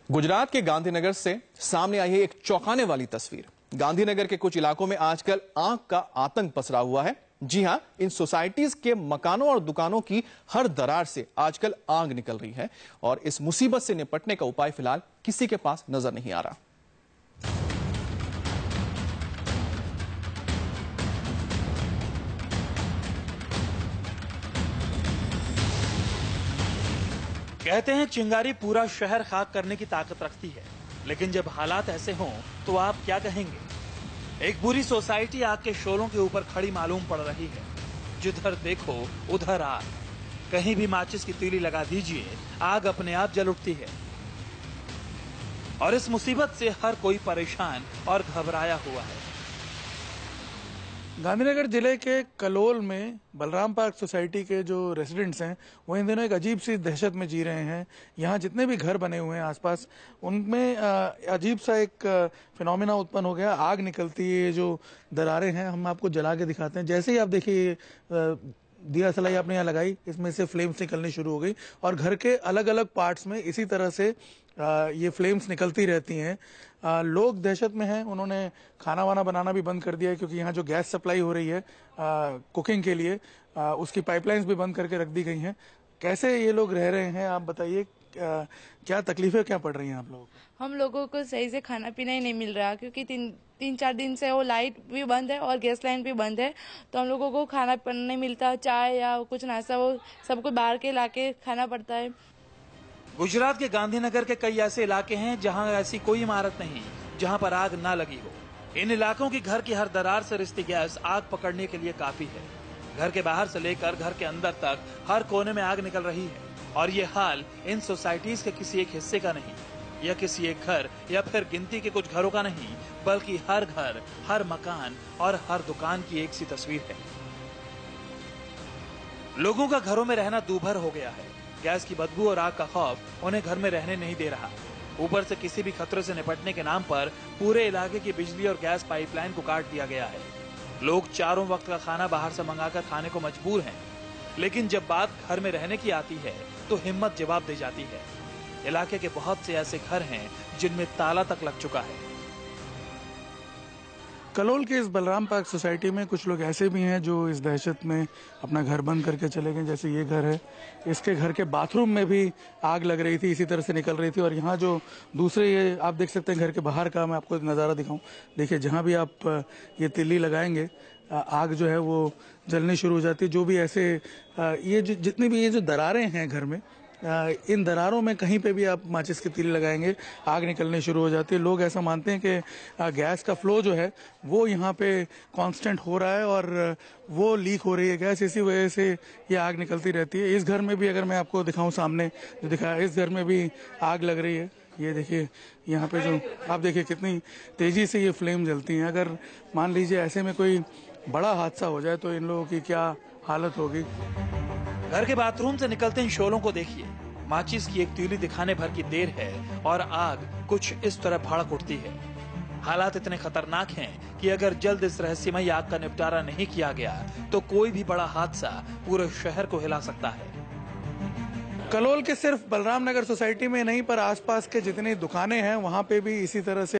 गुजरात के गांधीनगर से सामने आई है एक चौंकाने वाली तस्वीर। गांधीनगर के कुछ इलाकों में आजकल आग का आतंक पसरा हुआ है। जी हां, इन सोसाइटीज के मकानों और दुकानों की हर दरार से आजकल आग निकल रही है और इस मुसीबत से निपटने का उपाय फिलहाल किसी के पास नजर नहीं आ रहा। कहते हैं चिंगारी पूरा शहर खाक करने की ताकत रखती है, लेकिन जब हालात ऐसे हों तो आप क्या कहेंगे। एक बुरी सोसाइटी आग के शोलों के ऊपर खड़ी मालूम पड़ रही है। जिधर देखो उधर आग, कहीं भी माचिस की तीली लगा दीजिए, आग अपने आप जल उठती है। और इस मुसीबत से हर कोई परेशान और घबराया हुआ है। गांधीनगर जिले के कलोल में बलराम पार्क सोसाइटी के जो रेजिडेंट्स हैं वो इन दिनों एक अजीब सी दहशत में जी रहे हैं। यहाँ जितने भी घर बने हुए हैं आसपास, उनमें अजीब सा एक फिनोमिना उत्पन्न हो गया। आग निकलती है, जो दरारें हैं हम आपको जला के दिखाते हैं। जैसे ही आप देखिए दिया सलाई आपने यहाँ लगाई, इसमें से फ्लेम्स निकलनी शुरू हो गई और घर के अलग अलग पार्ट्स में इसी तरह से ये फ्लेम्स निकलती रहती हैं। लोग दहशत में हैं। उन्होंने खाना वाना बनाना भी बंद कर दिया है, क्योंकि यहाँ जो गैस सप्लाई हो रही है कुकिंग के लिए, उसकी पाइपलाइंस भी बंद करके रख दी गई हैं। कैसे ये लोग रह रहे हैं, आप बताइए, क्या तकलीफें क्या पड़ रही हैं आप लोगों को? हम लोगों को सही से खाना पीना ही नहीं मिल रहा, क्योंकि तीन चार दिन से वो लाइट भी बंद है और गैस लाइन भी बंद है, तो हम लोगों को खाना पीना नहीं मिलता। चाय या कुछ नाश्ता वो सब कुछ बाहर के लाके खाना पड़ता है। गुजरात के गांधीनगर के कई ऐसे इलाके हैं जहां ऐसी कोई इमारत नहीं जहां पर आग ना लगी हो। इन इलाकों की घर की हर दरार से रिश्ती गैस आग पकड़ने के लिए काफी है। घर के बाहर से लेकर घर के अंदर तक हर कोने में आग निकल रही है। और ये हाल इन सोसाइटीज के किसी एक हिस्से का नहीं, या किसी एक घर या फिर गिनती के कुछ घरों का नहीं, बल्कि हर घर, हर मकान और हर दुकान की एक सी तस्वीर है। लोगों का घरों में रहना दूभर हो गया है। गैस की बदबू और आग का खौफ उन्हें घर में रहने नहीं दे रहा। ऊपर से किसी भी खतरे से निपटने के नाम पर पूरे इलाके की बिजली और गैस पाइपलाइन को काट दिया गया है। लोग चारों वक्त का खाना बाहर से मंगाकर खाने को मजबूर हैं। लेकिन जब बात घर में रहने की आती है तो हिम्मत जवाब दे जाती है। इलाके के बहुत से ऐसे घर हैं जिनमें ताला तक लग चुका है। कलोल के इस बलराम पार्क सोसाइटी में कुछ लोग ऐसे भी हैं जो इस दहशत में अपना घर बंद करके चले गए। जैसे ये घर है, इसके घर के बाथरूम में भी आग लग रही थी, इसी तरह से निकल रही थी। और यहाँ जो दूसरे, ये आप देख सकते हैं घर के बाहर का, मैं आपको नज़ारा दिखाऊं। देखिए, जहाँ भी आप ये तिल्ली लगाएंगे आग जो है वो जलनी शुरू हो जाती है। जो भी ऐसे ये जितनी भी ये जो दरारें हैं घर में, इन दरारों में कहीं पे भी आप माचिस की तीली लगाएंगे आग निकलनी शुरू हो जाती है। लोग ऐसा मानते हैं कि गैस का फ्लो जो है वो यहाँ पे कांस्टेंट हो रहा है और वो लीक हो रही है गैस, इसी वजह से ये आग निकलती रहती है। इस घर में भी अगर मैं आपको दिखाऊं, सामने जो दिखाया, इस घर में भी आग लग रही है। ये देखिए, यहाँ पे जो आप देखिए कितनी तेजी से ये फ्लेम जलती हैं। अगर मान लीजिए ऐसे में कोई बड़ा हादसा हो जाए तो इन लोगों की क्या हालत होगी। घर के बाथरूम से निकलते इन शोलों को देखिए। माचिस की एक तीली दिखाने भर की देर है और आग कुछ इस तरह भड़क उठती है। हालात इतने खतरनाक हैं कि अगर जल्द इस रहस्यमयी आग का निपटारा नहीं किया गया तो कोई भी बड़ा हादसा पूरे शहर को हिला सकता है। कलोल के सिर्फ बलराम नगर सोसाइटी में नहीं, पर आसपास के जितनी दुकानें हैं वहां पे भी इसी तरह से